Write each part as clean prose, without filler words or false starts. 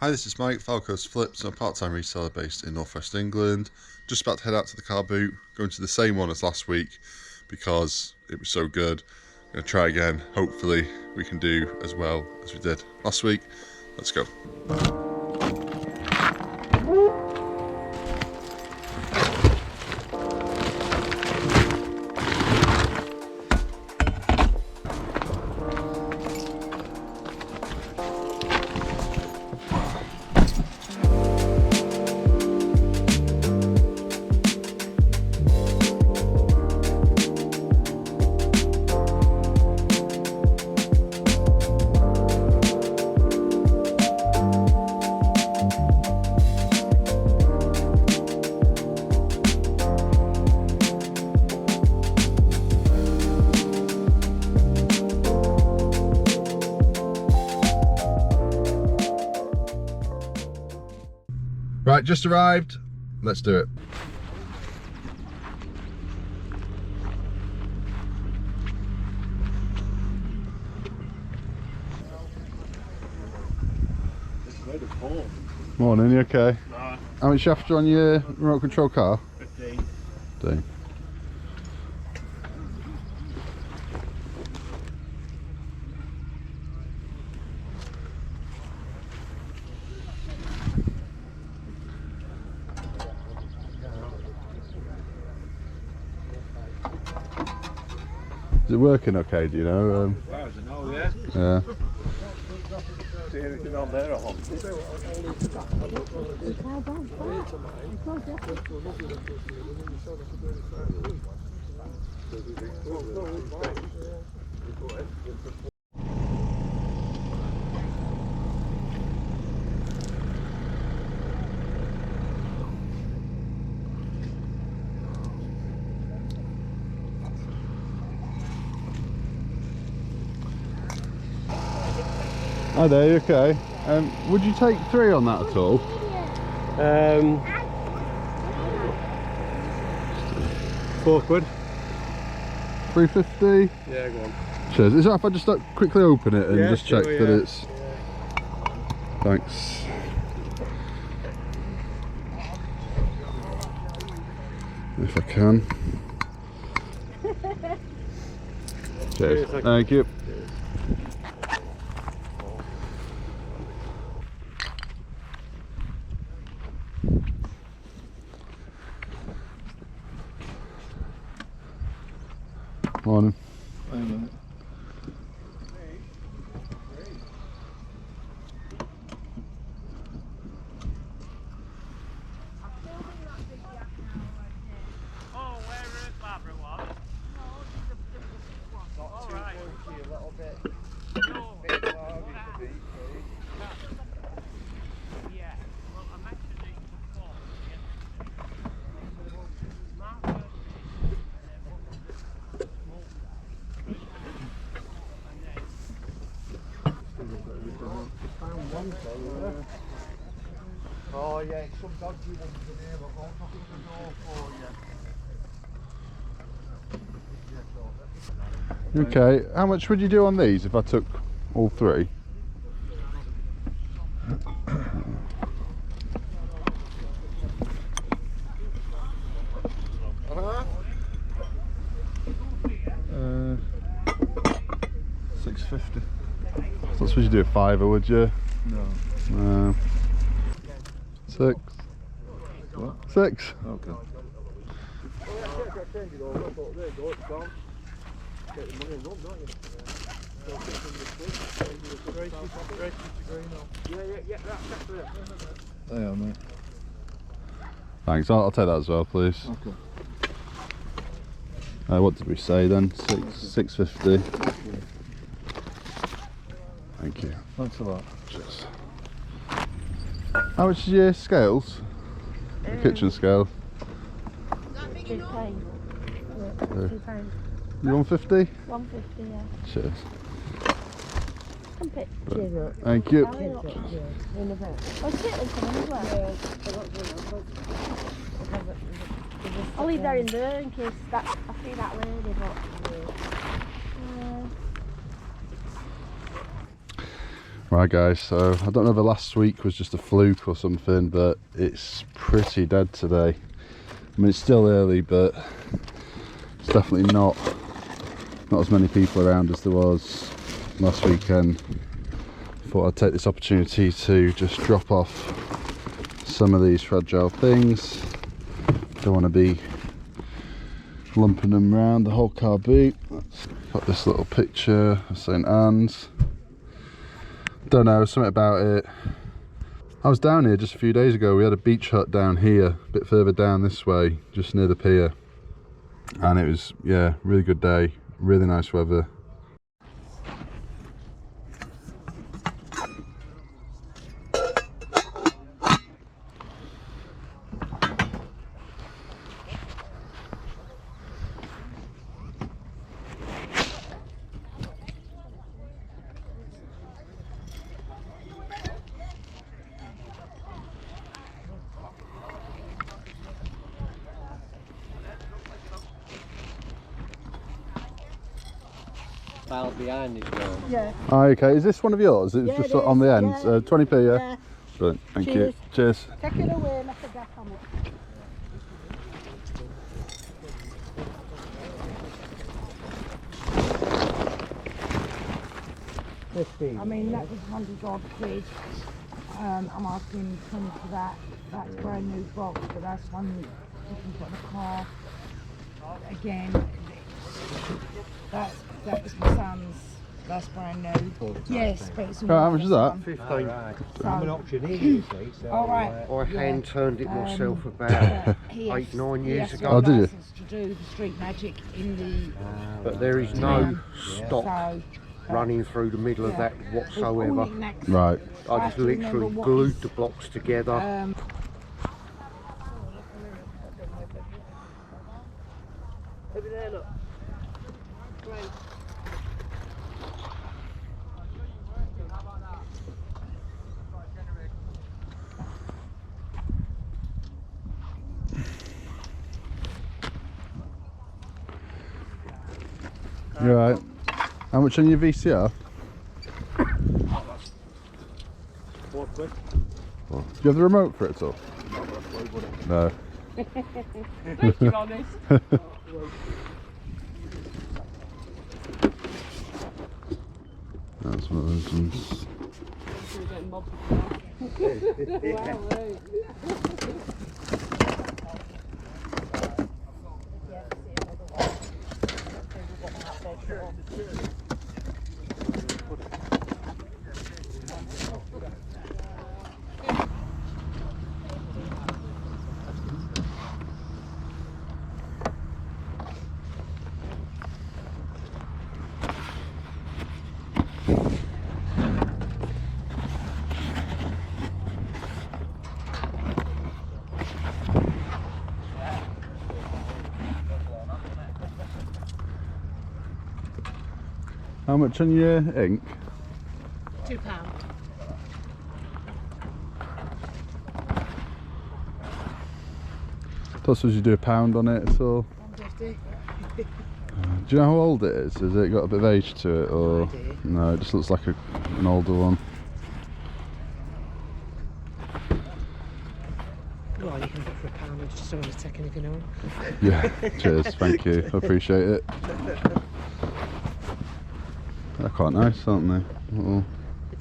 Hi, this is Mike, Falco's Flips. I'm a part-time reseller based in Northwest England. Just about to head out to the car boot, going to the same one as last week because it was so good. I'm going to try again. Hopefully we can do as well as we did last week. Let's go. Right, just arrived. Let's do it. Morning, you okay? No. How much after on your remote control car? 15. 15. Is it working okay, do you know? As far as I know, yeah. Yeah. See anything on there at home? Hi there, you okay? Would you take 3 on that at all? 4 quid. 350? Yeah, go on. Cheers. Is that if I just quickly open it and Yeah, just check sure, that yeah. it's... Thanks. If I can. Cheers. Thank you. Morning. Oh yeah, some dodgy ones in here, but I'll knock on the door for you. Okay, how much would you do on these if I took all 3? $6.50. So I suppose you do a 5, would you? No. 6. What? 6. Okay. There, mate. Thanks, I'll take that as well, please. Okay. What did we say then? 6.50. Thank you. Thanks a lot. Cheers. How much is your scales? The kitchen scale? £2. You want 50? 150, yeah. Cheers. Come pick. Thank you. Oh, Caitlin coming as well? I'll leave that in there in case that I see that lady, but... Right guys, so I don't know if the last week was just a fluke or something, but it's pretty dead today. I mean, it's still early, but it's definitely not as many people around as there was last weekend. Thought I'd take this opportunity to just drop off some of these fragile things. Don't want to be lumping them around the whole car boot. Got this little picture of St. Anne's. Don't know, something about it. I was down here just a few days ago. We had a beach hut down here, a bit further down this way, just near the pier. And it was, yeah, really good day, really nice weather. File behind it now. Yeah. Oh, okay, is this one of yours? It's Yeah, just it on the is, end, yeah. 20p, yeah? Yeah. Brilliant, thank Cheers. you. Cheers. Take it away, make a gap on it. I mean, that was £100 quid. I'm asking 20 for that. That's a brand new box, but that's one you can put in the car. Again, that was my son's. That's brand new. Yes, but it's all Right, how much is that? 15. So- I'm an auctioneer, you see, so All right. I hand turned it myself about He 8, 9 years ago. Oh, did you? license to do the street magic in the But there is no stock so running through the middle of that whatsoever. Right. I just literally glued the blocks together. Over there, look. Great. You're right. How much on your VCR? Do you have the remote for it at all? No. Thank you, honest. That's one of those ones. How much on your ink? £2. Don't suppose you do £1 on it at all? £1.50. Do you know how old it is? Has it got a bit of age to it, or no? It just looks like an older one. Well, you can get for £1. I just don't want to take anything home. Yeah. Cheers. Thank you. I appreciate it. They're quite nice, aren't they? Little,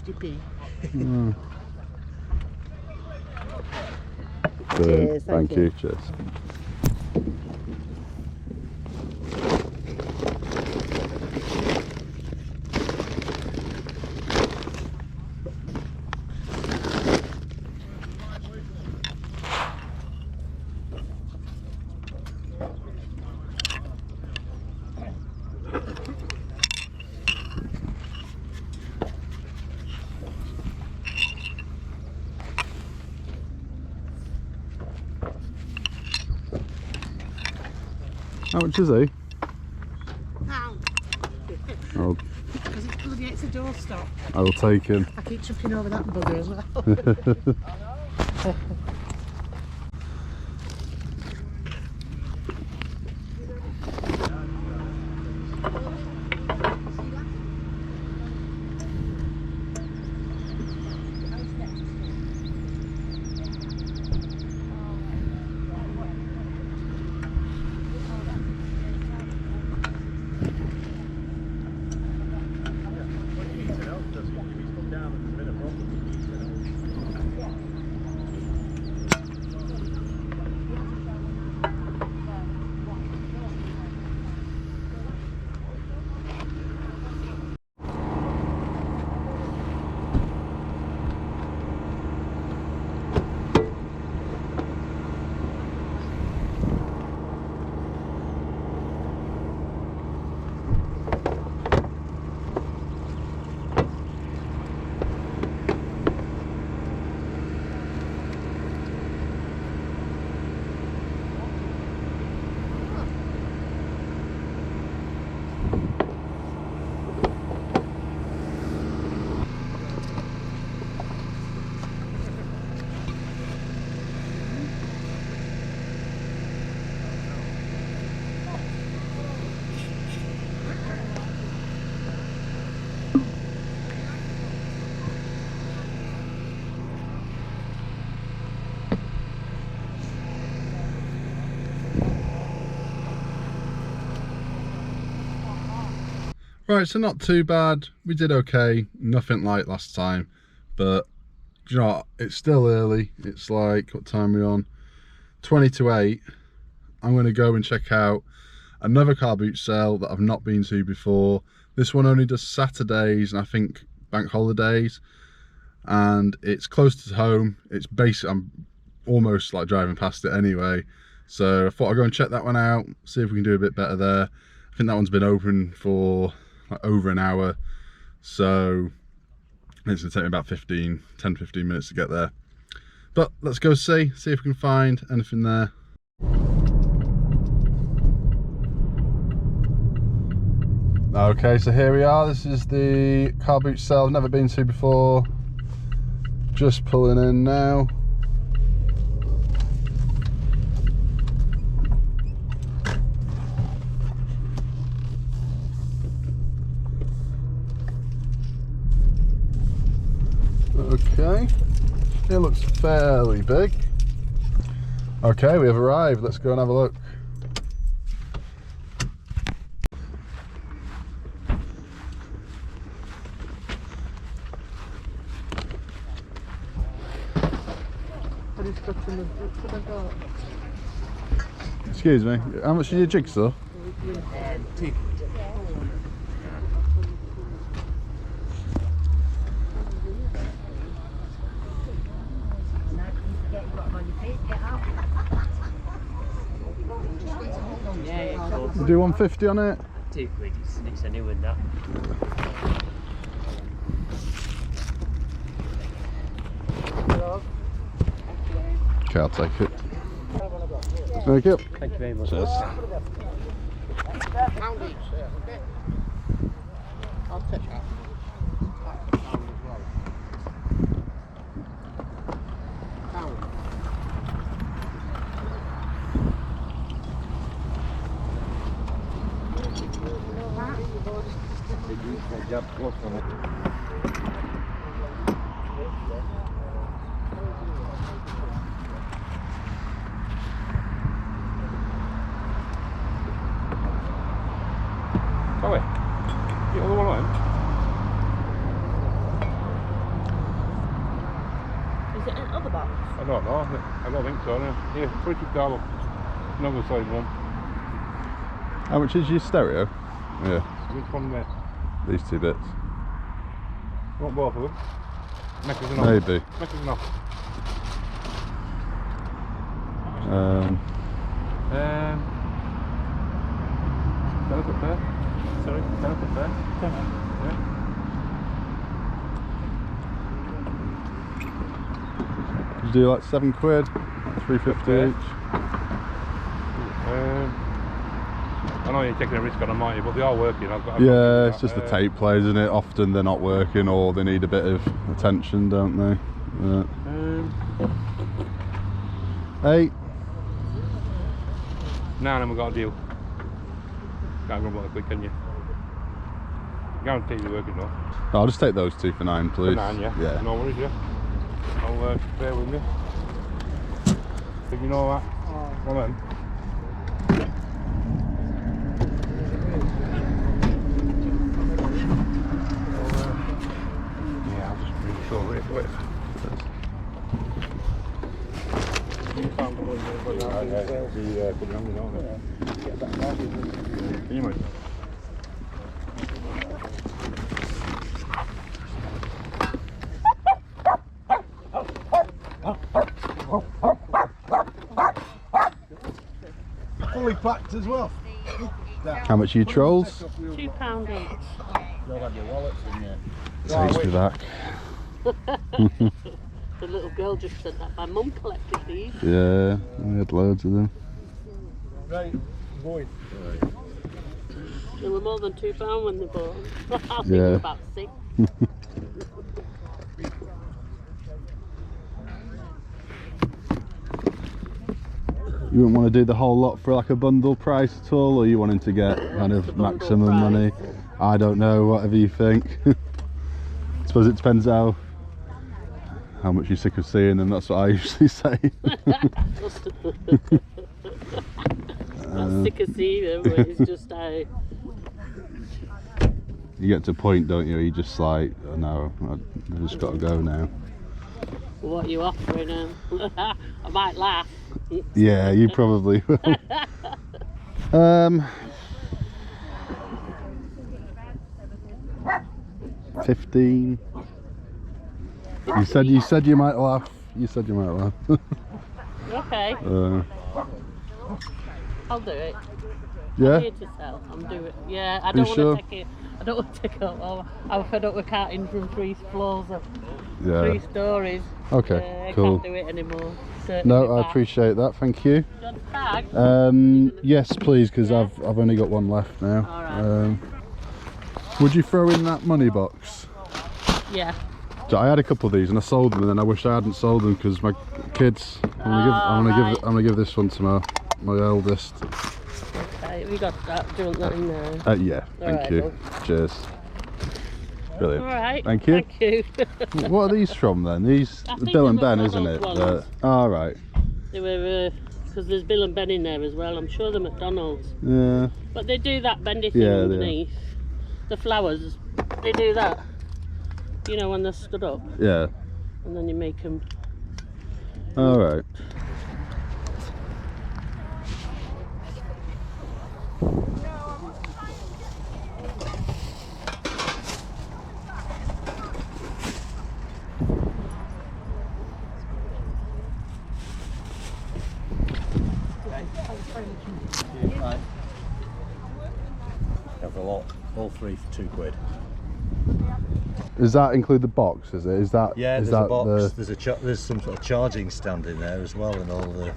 50p. oh. Brilliant. Cheers, Thank you. Cheers. How much is he? £1. I'll, Because it's bloody, it's a doorstop. I will take him. I keep tripping over that bugger as well. Right, so not too bad. We did okay. Nothing like last time. But, do you know what? It's still early. It's like, what time are we on? 20 to 8. I'm going to go and check out another car boot sale that I've not been to before. This one only does Saturdays and I think bank holidays. And it's close to home. It's basic. I'm almost like driving past it anyway. So I thought I'd go and check that one out, see if we can do a bit better there. I think that one's been open for like over an hour. So it's gonna take me about 10-15 minutes to get there. But let's go see if we can find anything there. Okay, so here we are. This is the car boot sale I've never been to before. Just pulling in now. Okay, it looks fairly big. Okay, we have arrived. Let's go and have a look. Excuse me, how much is your jigsaw? Two. You do 150 on it? £2, it's a new one that. Okay, I'll take it. Thank you. Thank you very much. Cheers. Pound each, okay? I'll take that. Pound. Oh, wait. The other one on? Is it in other box? I don't know. I don't think so. No. Here, $20. Another side one. How much is your stereo? Yeah, Which one there? these two bits. You want both of them? Make us enough. Maybe. Make us enough. Can I put there? Sorry, can I put there? Yeah. You do like £7, £3.50 each. I know you're taking a risk on them, aren't you? But they are working. Yeah, it's just the tape plays, isn't it? Often they're not working or they need a bit of attention, don't they? Yeah. 8. Now then we've got a deal. Can't go about quick, can you? Guarantee they're working though. I'll just take those two for 9, please. For 9, yeah? Yeah. No worries, yeah. I'll bear with me. Think you know that? One of them. Yeah, I'll just bring this over it. Wait. You might. Fully packed as well. How much are your trolls? £2 each. You'll have your wallets in there. Takes me back. The little girl just said that my mum collected these. Yeah, I had loads of them. Right, going. They were more than £2 when they bought them. I think Yeah. they were about 6. You wouldn't want to do the whole lot for like a bundle price at all, or you wanting to get kind The of bundle maximum price. money? I don't know, whatever you think. I suppose it depends how much you're sick of seeing them, that's what I usually say. I'm sick of seeing them, but it's just you get to a point, don't you? You just like, oh no, I've just got to go now. What are you offering him? I might laugh. Yeah, you probably will. 15. You said you might laugh. You said you might laugh. Okay, I'll do it. Yeah. I'm here to sell. I'm doing it. Yeah, I You don't want sure? to take it. I don't want to take it up. I'm fed up with counting from 3 floors of Yeah. 3 stories. Okay. I Cool. can't do it anymore. Certainly No, I back. appreciate that. Thank you. Do you want a tag? Yes, please, because Yeah. I've only got one left now. Alright. Would you throw in that money box? Yeah. So I had a couple of these and I sold them, and then I wish I hadn't sold them because my kids. I'm gonna give this one to my eldest. Okay, have you got that? Do you want that in there? Yeah, thank Alright, you. love. Cheers. Brilliant. Alright. Thank you. Thank you. What are these from then? These I the think Bill and they're Ben, isn't it? McDonald's ones. All right. They were, because there's Bill and Ben in there as well. I'm sure they're McDonald's. Yeah. But they do that bendy thing Yeah, they are. underneath. The flowers, they do that. You know, when they're stood up. Yeah. And then you make them. All right. Right. Have a lot. All 3 for £2. Does that include the box? Is it? Is that? Yeah, is there's a that box. the? There's some sort of charging stand in there as well, and all the.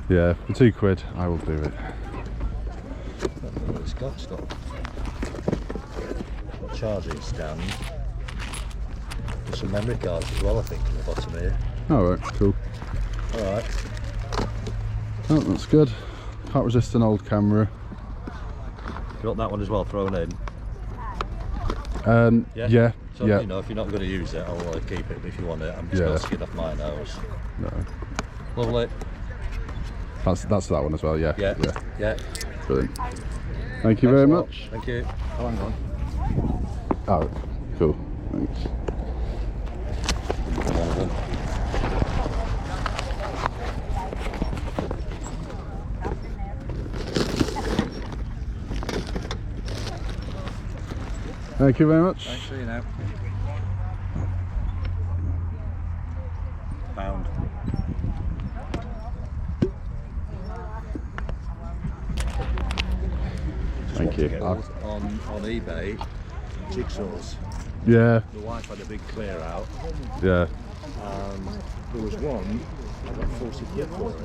Yeah, for £2, I will do it. I don't know what it's got. It's got a charging stand. There's some memory cards as well, I think, at the bottom here. All right, cool. All right. Oh, that's good. Can't resist an old camera. You want that one as well thrown in? Yeah. So Yeah. you know, if you're not going to use it, I'll keep it. But if you want it, I'm just Yeah. going to skin off my nose. No. Lovely. That's that one as well. Yeah. Yeah. Yeah. Yeah. Brilliant. Thank you very much. Thank you. Oh, hang on. Oh, cool. Thanks. Thank you very much. Thanks, see you now. Pound. Thank you. On eBay, jigsaws. Yeah. The wife had a big clear out. Yeah. There was one, I got 40 quid for it.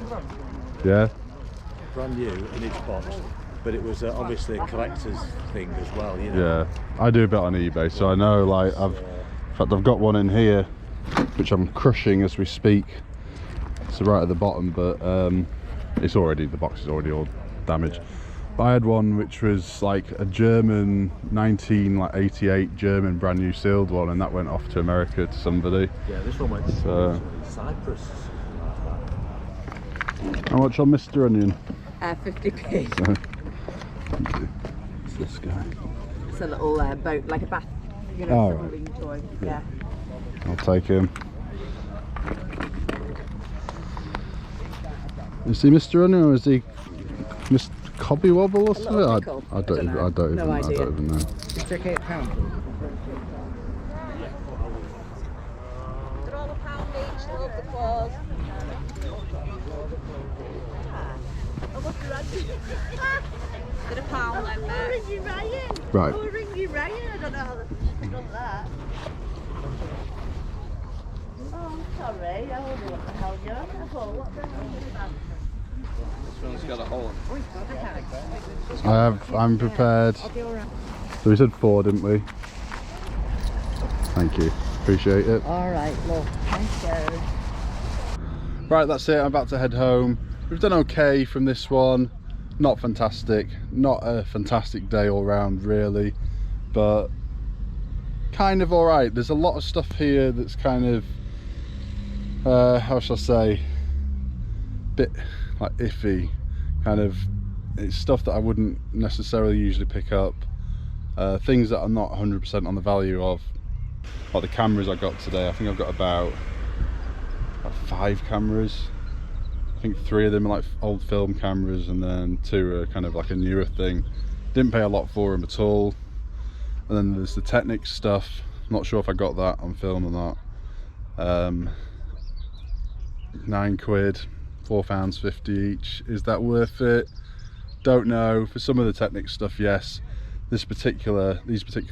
Yeah. Brand new in its box, but it was obviously a collector's thing as well, you know. Yeah. I do a bit on eBay, so I know. Like in fact, I've got one in here, which I'm crushing as we speak. It's right at the bottom, but it's already, the box is already all damaged. Yeah. But I had one which was like a German 1988 German brand new sealed one, and that went off to America to somebody. Yeah, this one went to Cyprus. How much on Mr. Onion? 50p. So, thank you. It's this guy. It's a little boat, like a bath, you know, Oh, submarine toy. Yeah. I'll take him. Is he Mr. Onion or is he Mr. Cobby Wobble or something? I don't even know. It's okay at pound. They're all £1 each, love the claws. They're £1 then, mate. Ring you Ryan. Right. Oh, ring you Ryan. I don't know how they've done that. Oh, I'm sorry. I don't know what the hell you're on. What the hell is that? I'm prepared. So we said 4, didn't we? Thank you. Appreciate it. All right, love. Thank you. Right, that's it. I'm about to head home. We've done okay from this one. Not fantastic. Not a fantastic day all round, really. But kind of alright. There's a lot of stuff here that's kind of, how shall I say, bit like iffy. Kind of, it's stuff that I wouldn't necessarily usually pick up. Things that are not 100% on the value of, like the cameras I got today. I think I've got about 5 cameras. I think 3 of them are like old film cameras, and then 2 are kind of like a newer thing. Didn't pay a lot for them at all. And then there's the Technics stuff. Not sure if I got that on film or not. 9 quid, £4.50 each. Is that worth it? Don't know. For some of the Technics stuff, yes. These particular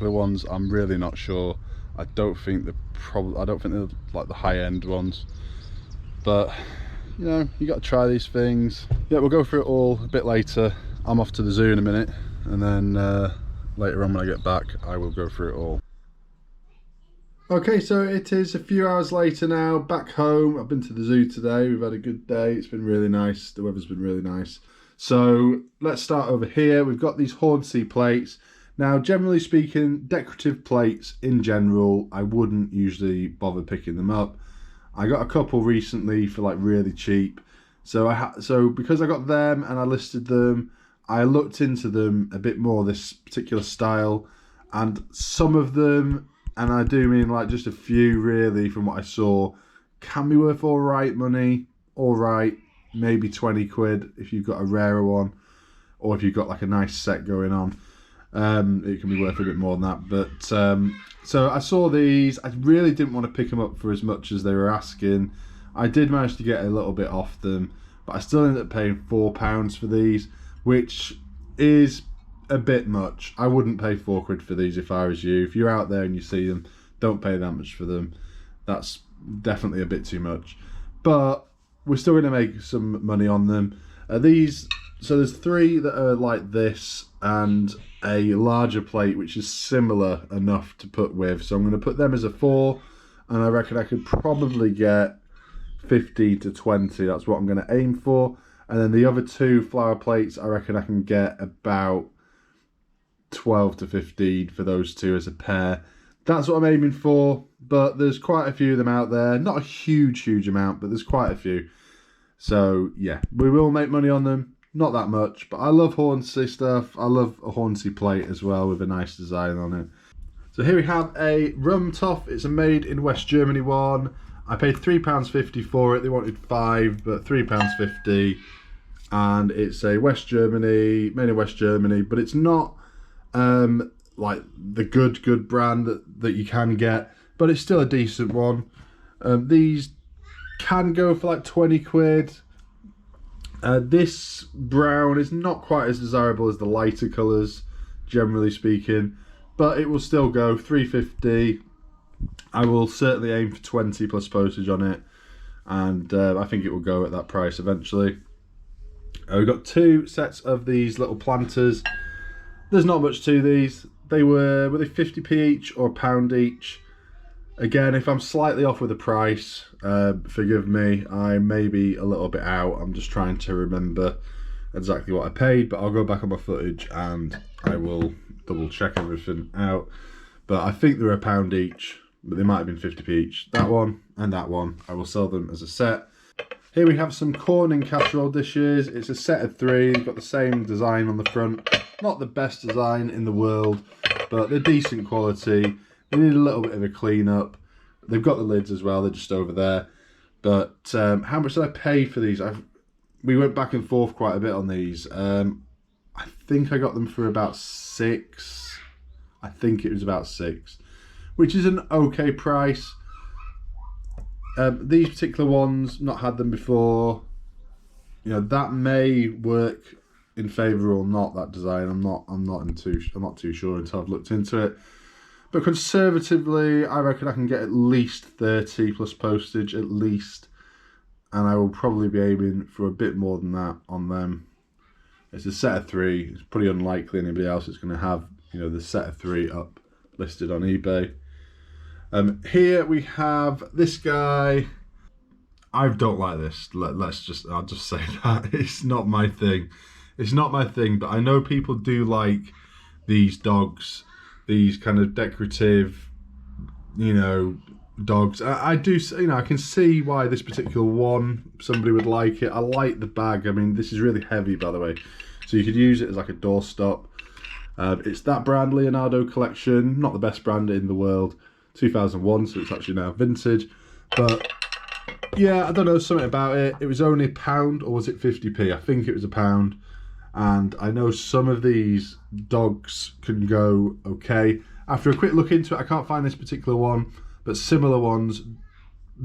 ones, I'm really not sure. I don't think they're like the high-end ones. But you know, you got to try these things. Yeah, we'll go through it all a bit later. I'm off to the zoo in a minute, and then later on when I get back, I will go through it all. Okay, so it is a few hours later now, back home. I've been to the zoo today. We've had a good day. It's been really nice. The weather's been really nice. So let's start over here. We've got these Hornsey plates. Now, generally speaking, decorative plates in general, I wouldn't usually bother picking them up. I got a couple recently for like really cheap. So because I got them and I listed them, I looked into them a bit more, this particular style, and some of them, and I do mean like just a few really from what I saw, can be worth all right money. All right, maybe 20 quid if you've got a rarer one, or if you've got like a nice set going on. It can be worth a bit more than that. But so I saw these. I really didn't want to pick them up for as much as they were asking. I did manage to get a little bit off them, but I still ended up paying £4 for these, which is a bit much. I wouldn't pay 4 quid for these if I was you. If you're out there and you see them, don't pay that much for them. That's definitely a bit too much. But we're still going to make some money on them. So there's 3 that are like this, and a larger plate which is similar enough to put with. So I'm going to put them as a 4, and I reckon I could probably get 15 to 20. That's what I'm going to aim for. And then the other 2 flower plates, I reckon I can get about 12 to 15 for those 2 as a pair. That's what I'm aiming for, but there's quite a few of them out there. Not a huge amount, but there's quite a few. So yeah, we will make money on them. Not that much, but I love Hornsey stuff. I love a Hornsey plate as well with a nice design on it. So here we have a Rum Toff. It's a made in West Germany one. I paid £3.50 for it. They wanted 5, but £3.50. And it's a West Germany, made in West Germany, but it's not like the good brand that you can get, but it's still a decent one. These can go for like 20 quid. This brown is not quite as desirable as the lighter colours, generally speaking, but it will still go £3.50. I will certainly aim for 20 plus postage on it, and I think it will go at that price eventually. We've got 2 sets of these little planters. There's not much to these. Were they 50p each or £1 each? Again, if I'm slightly off with the price, forgive me. I may be a little bit out. I'm just trying to remember exactly what I paid, but I'll go back on my footage and I will double check everything out. But I think they were £1 each, but they might have been 50p each. That one and that one, I will sell them as a set. Here we have some corn and casserole dishes. It's a set of 3. They've got the same design on the front. Not the best design in the world, but they're decent quality. They need a little bit of a clean up. They've got the lids as well. They're just over there. But how much did I pay for these? We went back and forth quite a bit on these. I think I got them for about 6. I think it was about 6, which is an okay price. These particular ones, not had them before. You know, that may work in favour or not, that design. I'm not too sure until I've looked into it. But conservatively, I reckon I can get at least 30 plus postage, at least. And I will probably be aiming for a bit more than that on them. It's a set of 3. It's pretty unlikely anybody else is going to have, you know, the set of 3 up listed on eBay. Here we have this guy. I don't like this. I'll just say that. It's not my thing. It's not my thing, but I know people do like these dogs, these kind of decorative, you know, dogs. I do, you know, I can see why this particular one, somebody would like it. I like the bag. I mean, this is really heavy, by the way. So you could use it as like a doorstop. It's that brand, Leonardo Collection, not the best brand in the world, 2001, so it's actually now vintage. But yeah, I don't know, something about it. It was only £1, or was it 50p? I think it was £1. And I know some of these dogs can go okay. After a quick look into it, I can't find this particular one, but similar ones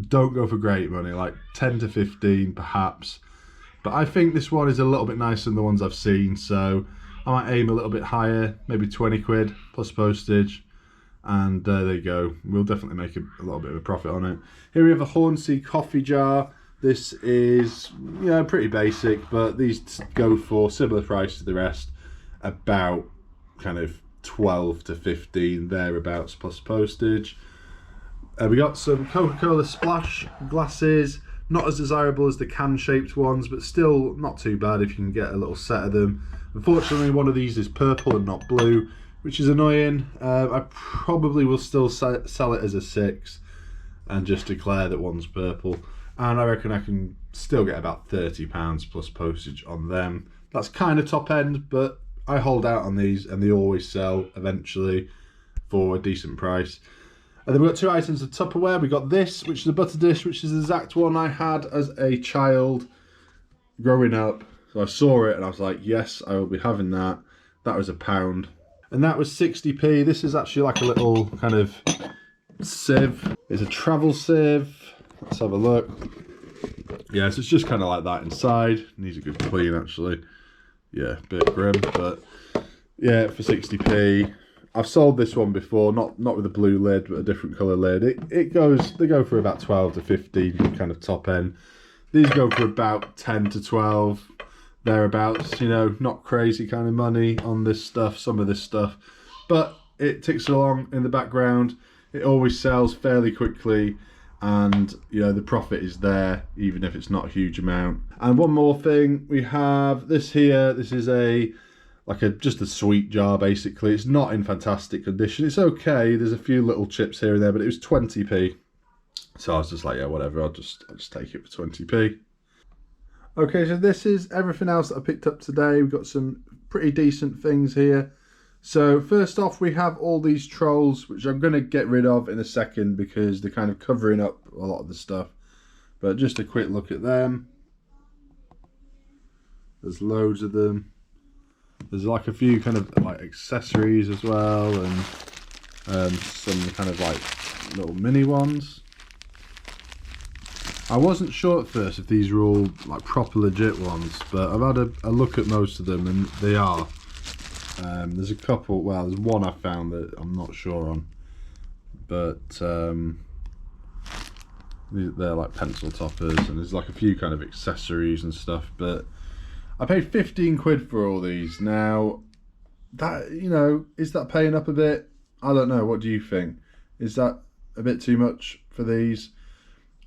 don't go for great money, like 10 to 15 perhaps. But I think this one is a little bit nicer than the ones I've seen, so I might aim a little bit higher, maybe 20 quid plus postage. And there you go, we'll definitely make a little bit of a profit on it. Here we have a Hornsey coffee jar. This is, you know, pretty basic, but these go for similar price to the rest, about kind of 12 to 15 thereabouts plus postage. We got some Coca-Cola Splash glasses, not as desirable as the can-shaped ones, but still not too bad if you can get a little set of them. Unfortunately, one of these is purple and not blue, which is annoying. I probably will still sell it as a 6 and just declare that one's purple. And I reckon I can still get about £30 plus postage on them. That's kind of top end, but I hold out on these and they always sell eventually for a decent price. And then we've got 2 items of Tupperware. We got this, which is a butter dish, which is the exact one I had as a child growing up. So I saw it and I was like, yes, I will be having that. That was £1. And that was 60p. This is actually like a little kind of sieve. It's a travel sieve. Let's have a look. Yeah, so it's just kind of like that inside. Needs a good clean actually. Yeah, a bit grim, but yeah, for 60p. I've sold this one before, not with a blue lid, but a different colour lid. They go for about 12 to 15 kind of top end. These go for about 10 to 12 thereabouts, you know, not crazy kind of money on this stuff, some of this stuff, but it ticks along in the background. It always sells fairly quickly, and you know, the profit is there even if it's not a huge amount. And one more thing, we have this here. This is just a sweet jar basically. It's not in fantastic condition, it's okay, there's a few little chips here and there, but it was 20p, so I was just like, yeah, whatever, I'll just take it for 20p. Okay, so this is everything else that I picked up today. We've got some pretty decent things here. So first off, we have all these trolls, which I'm going to get rid of in a second because they're kind of covering up a lot of the stuff. But just a quick look at them. There's loads of them. There's like a few kind of like accessories as well, and some kind of like little mini ones. I wasn't sure at first if these were all like proper legit ones, but I've had a look at most of them and they are. There's a couple, well, there's one I found that I'm not sure on, but they're like pencil toppers, and there's like a few kind of accessories and stuff, but I paid 15 quid for all these. Now, that, you know, is that paying up a bit? I don't know, what do you think? Is that a bit too much for these?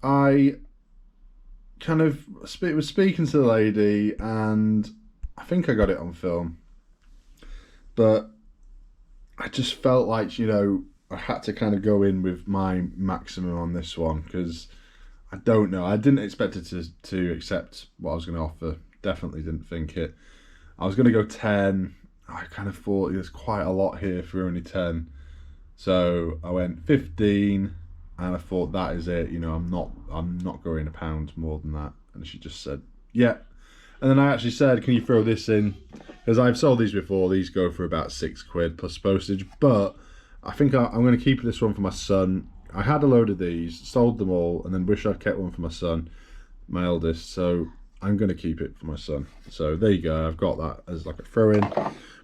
I kind of was speaking to the lady, and I think I got it on film, but I just felt like, you know, I had to kind of go in with my maximum on this one, because I don't know, I didn't expect it to accept what I was going to offer. Definitely didn't think it. I was going to go 10. I kind of thought there's quite a lot here for only 10, so I went 15. And I thought, that is it, you know, I'm not going £1 more than that. And she just said, yeah. And then I actually said, can you throw this in? Because I've sold these before. These go for about 6 quid plus postage. But I think I'm going to keep this one for my son. I had a load of these, sold them all, and then wish I'd kept one for my son, my eldest. So I'm going to keep it for my son. So there you go. I've got that as like a throw-in.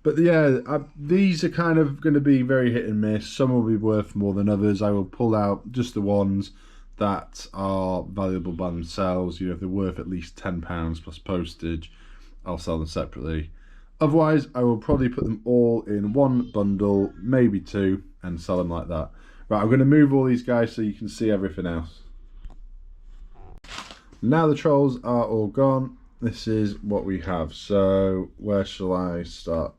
But yeah, these are kind of going to be very hit and miss. Some will be worth more than others. I will pull out just the ones that are valuable by themselves. You know, if they're worth at least £10 plus postage, I'll sell them separately. Otherwise, I will probably put them all in one bundle, maybe 2, and sell them like that. Right, I'm going to move all these guys so you can see everything else. Now the trolls are all gone. This is what we have. So where shall I start?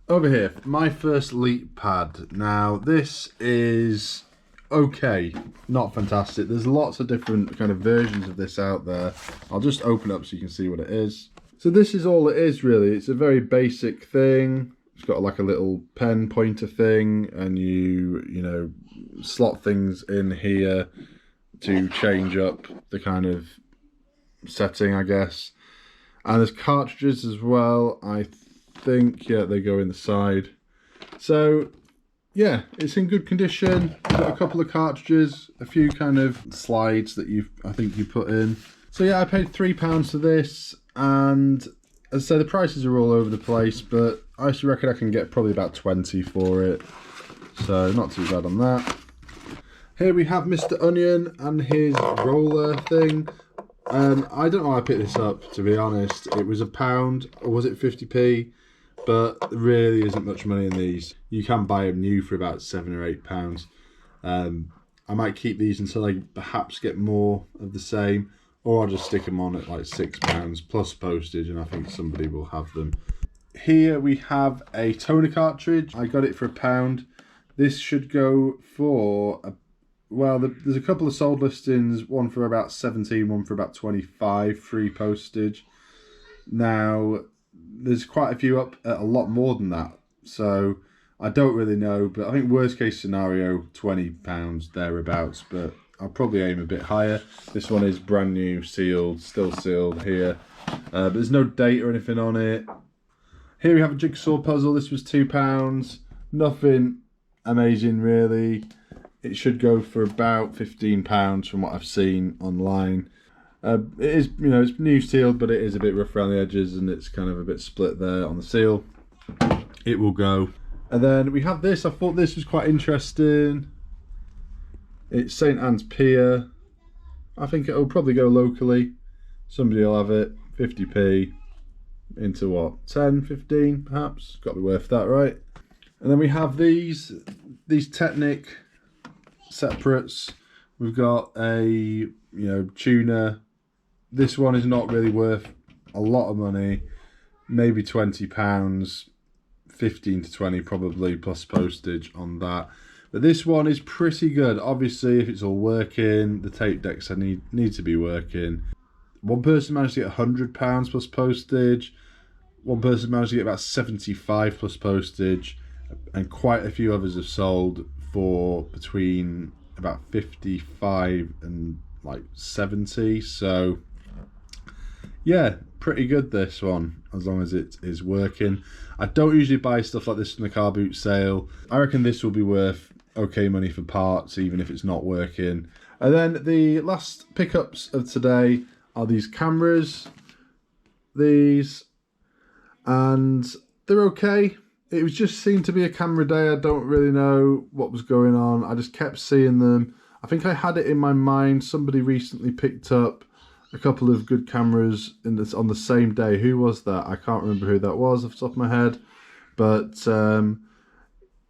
Over here, my first leap pad. Now this is okay, not fantastic. There's lots of different kind of versions of this out there. I'll just open it up so you can see what it is. So this is all it is really. It's a very basic thing. It's got like a little pen pointer thing, and you know, slot things in here to change up the kind of setting, I guess. And there's cartridges as well, I think. Yeah, they go in the side. So yeah, it's in good condition. You've got a couple of cartridges, a few kind of slides that I think you put in. So yeah, I paid £3 for this, and as I say, the prices are all over the place, but I actually reckon I can get probably about 20 for it. So not too bad on that. Here we have Mr. Onion and his roller thing. I don't know how I picked this up, to be honest. It was £1, or was it 50p? But there really isn't much money in these. You can buy them new for about £7 or £8. I might keep these until I perhaps get more of the same, or I'll just stick them on at like £6 plus postage, and I think somebody will have them. Here we have a toner cartridge. I got it for £1. This should go for well, there's a couple of sold listings, one for about 17, one for about 25, free postage. Now, there's quite a few up at a lot more than that, so I don't really know, but I think worst case scenario, £20 thereabouts, but I'll probably aim a bit higher. This one is brand new, sealed, still sealed here, but there's no date or anything on it. Here we have a jigsaw puzzle. This was £2, nothing amazing really. It should go for about £15 from what I've seen online. It is, you know, it's new sealed, but it is a bit rough around the edges, and it's kind of a bit split there on the seal. It will go. And then we have this. I thought this was quite interesting. It's St. Anne's Pier. I think it'll probably go locally. Somebody will have it. 50p into what? 10, 15 perhaps? Got to be worth that, right? And then we have these Technic separates. We've got a tuner. This one is not really worth a lot of money, maybe £20, 15 to 20 probably plus postage on that. But this one is pretty good. Obviously, if it's all working, the tape decks need to be working. One person managed to get £100 plus postage. One person managed to get about 75 plus postage, and quite a few others have sold for between about 55 and like 70. So yeah, pretty good this one, as long as it is working. I don't usually buy stuff like this from the car boot sale. I reckon this will be worth okay money for parts, even if it's not working. And then the last pickups of today are these cameras. These, and they're okay. It was just seemed to be a camera day. I don't really know what was going on. I just kept seeing them. I think I had it in my mind. Somebody recently picked up a couple of good cameras on the same day. Who was that? I can't remember who that was off the top of my head. But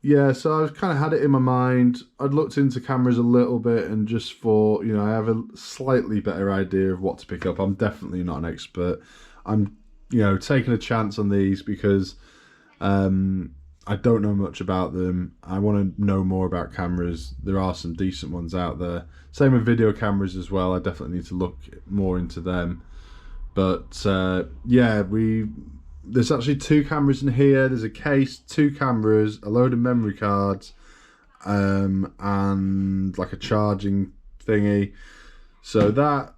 yeah, so I kind of had it in my mind. I'd looked into cameras a little bit and just thought, I have a slightly better idea of what to pick up. I'm definitely not an expert. I'm, taking a chance on these because I don't know much about them. I want to know more about cameras. There are some decent ones out there. Same with video cameras as well. I definitely need to look more into them. But yeah, there's actually 2 cameras in here. There's a case, 2 cameras, a load of memory cards, and like a charging thingy. So that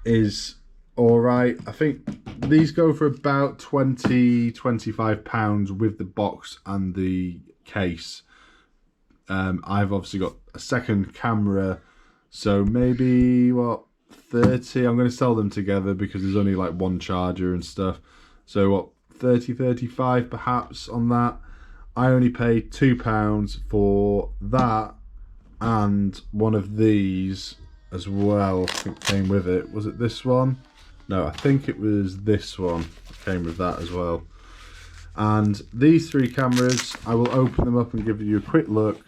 is all right. I think these go for about £20–25 with the box and the case. I've obviously got a second camera, so maybe what, 30. I'm going to sell them together because there's only like one charger and stuff. So what, 30–35 perhaps on that. I only paid £2 for that, and one of these as well, I think came with it. Was it this one? No, I think it was this one came with that as well. And these 3 cameras, I will open them up and give you a quick look.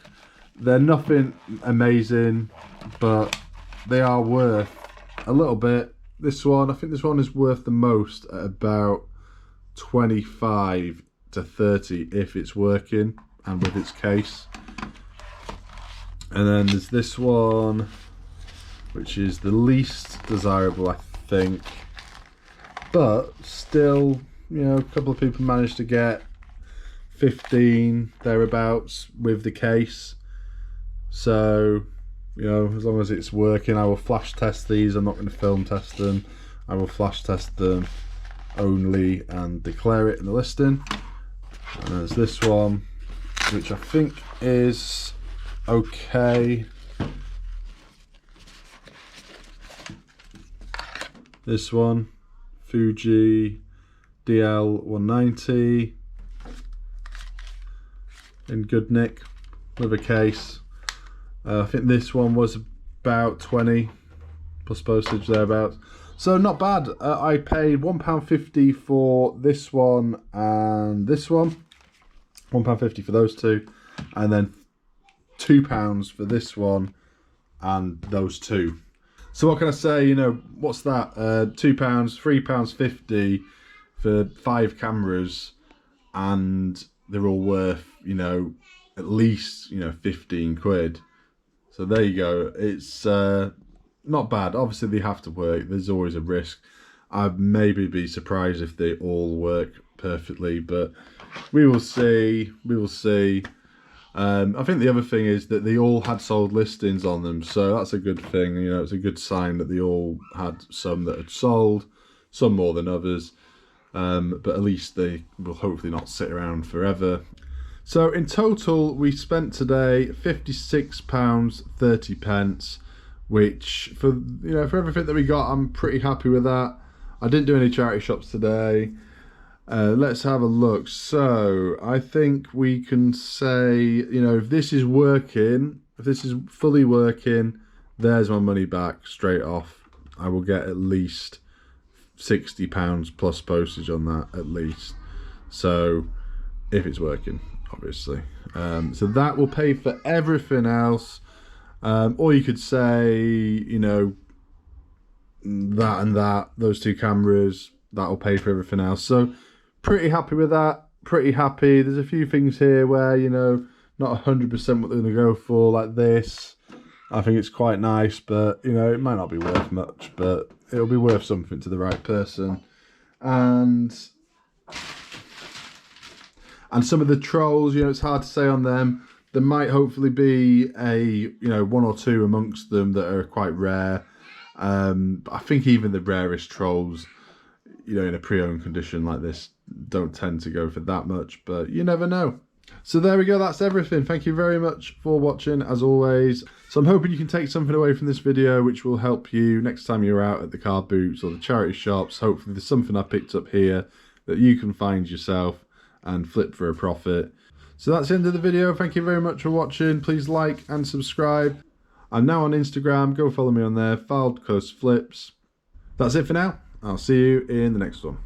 They're nothing amazing, but they are worth a little bit. This one, I think this one is worth the most at about 25 to 30 if it's working and with its case. And then there's this one, which is the least desirable, I think, but still, a couple of people managed to get 15 thereabouts with the case. So, you know, as long as it's working, I will flash test these. I'm not going to film test them. I will flash test them only and declare it in the listing. And there's this one, which I think is okay. This one, Fuji DL 190 in good nick with a case. I think this one was about 20 plus postage thereabouts. So not bad. I paid £1.50 for this one and this one. £1.50 for those two, and then £2 for this one and those two. So what can I say? You know, what's that? £2, £3.50 for 5 cameras, and they're all worth, you know, at least, you know, 15 quid. So there you go. It's not bad. Obviously they have to work. There's always a risk. I'd maybe be surprised if they all work perfectly, but we will see. We will see. I think the other thing is that they all had sold listings on them, so that's a good thing. You know, it's a good sign that they all had some that had sold, some more than others, but at least they will hopefully not sit around forever. So in total, we spent today £56.30, which for, you know, for everything that we got, I'm pretty happy with that. I didn't do any charity shops today. Let's have a look. So I think we can say, you know, if this is working, if this is fully working, there's my money back straight off. I will get at least £60 plus postage on that, at least. So if it's working, obviously. So that will pay for everything else. Or you could say, you know, that and that, those 2 cameras, that'll pay for everything else. So pretty happy with that, pretty happy. There's a few things here where, you know, not 100% what they're going to go for, like this. I think it's quite nice, but, you know, it might not be worth much, but it'll be worth something to the right person. And some of the trolls, you know, it's hard to say on them. There might hopefully be you know, 1 or 2 amongst them that are quite rare. But I think even the rarest trolls, you know, in a pre-owned condition like this, don't tend to go for that much, but you never know. So there we go, that's everything. Thank you very much for watching, as always. So I'm hoping you can take something away from this video which will help you next time you're out at the car boots or the charity shops. Hopefully there's something I picked up here that you can find yourself and flip for a profit. So that's the end of the video. Thank you very much for watching. Please like and subscribe. I'm now on Instagram. Go follow me on there, Fylde Flips. That's it for now. I'll see you in the next one.